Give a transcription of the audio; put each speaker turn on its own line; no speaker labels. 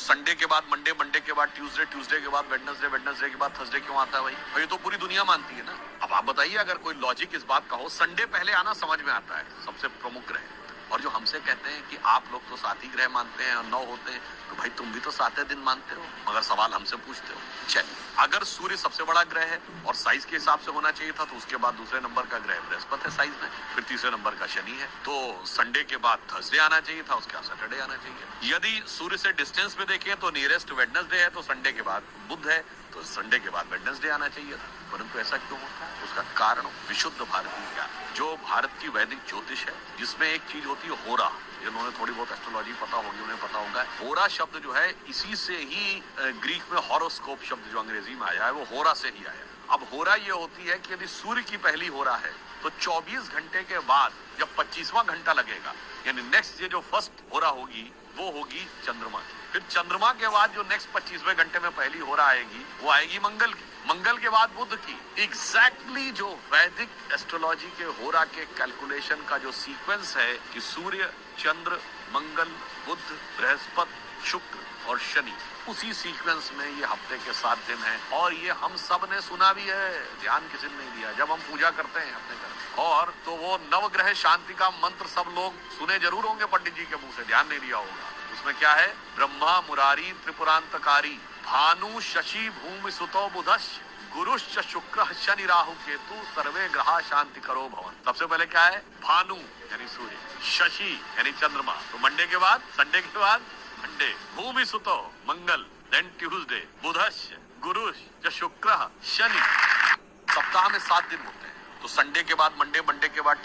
Sunday के बाद Monday, Monday के बाद ट्यूसडे, ट्यूसडे के बाद वेडनेसडे, वेडनेसडे के बाद थर्सडे क्यों आता है भाई? ये तो पूरी दुनिया मानती है ना। अब आप बताइए, अगर कोई लॉजिक इस बात का हो, संडे पहले आना समझ में आता है, सबसे प्रमुख ग्रह। और जो हमसे कहते हैं कि आप लोग तो 7 ही ग्रह मानते हैं और 9 होते हैं, तो भाई तुम भी तो 7 दिन मानते हो, मगर सवाल हमसे पूछते हो। चलिए, अगर सूर्य सबसे बड़ा ग्रह है और साइज के हिसाब से होना चाहिए था, तो उसके बाद दूसरे नंबर का ग्रह बृहस्पति है साइज में, फिर तीसरे नंबर का शनि है, तो संडे के बाद थर्सडे आना चाहिए था, उसके बाद सैटरडे आना चाहिए। यदि सूर्य से डिस्टेंस में देखें तो नियरेस्ट वेडनेसडे है, तो संडे के बाद बुध है, तो संडे के बाद वेडनेसडे आना चाहिए था। परंतु ऐसा क्यों होता है? उसका कारण विशुद्ध भारतीय ज्ञान, जो भारत की वैदिक ज्योतिष है, जिसमें एक चीज होती है होरा। जिन्होंने थोड़ी बहुत एस्ट्रोलॉजी पता होगी उन्हें पता होगा, होरा शब्द जो है इसी से ही ग्रीक में हॉरोस्कोप शब्द जो अंग्रेजी में आया है वो होरा से ही आया। अब होरा ये होती है कि यदि सूर्य की पहली होरा है तो 24 घंटे के बाद जब 25वां घंटा लगेगा, यानी नेक्स्ट ये जो फर्स्ट होरा होगी वो होगी चंद्रमा की। फिर चंद्रमा के बाद जो नेक्स्ट 25वें घंटे में पहली होरा आएगी वो आएगी मंगल की, मंगल के बाद बुध की। एग्जैक्टली जो वैदिक एस्ट्रोलॉजी के होरा के कैलकुलेशन का जो सीक्वेंस है कि सूर्य, चंद्र, मंगल, बुध, बृहस्पति, शुक्र और शनि, उसी सीक्वेंस में ये हफ्ते के 7 दिन हैं। और ये हम सब ने सुना भी है, ध्यान किसी ने नहीं दिया। जब हम पूजा करते हैं अपने घर और तो वो नवग्रह शांति का मंत्र सब लोग सुने जरूर होंगे पंडित जी के मुंह से, ध्यान नहीं दिया होगा। उसमें क्या है? ब्रह्मा मुरारी त्रिपुरांतकारी भानु शशि भूमि सुतो बुधश्च गुरुश्च शुक्र शनि राहु केतु सर्वे ग्रहा शांति करो भवन। सबसे पहले क्या है? भानु यानी सूर्य, शशि यानी चंद्रमा, तो मंडे के बाद, संडे के बाद मंडे, भूमि सुतो मंगल, देन ट्यूसडे, बुधश्च गुरुश्च शुक्र शनि। सप्ताह में 7 दिन होते हैं, तो संडे के बाद मंडे, मंडे के बाद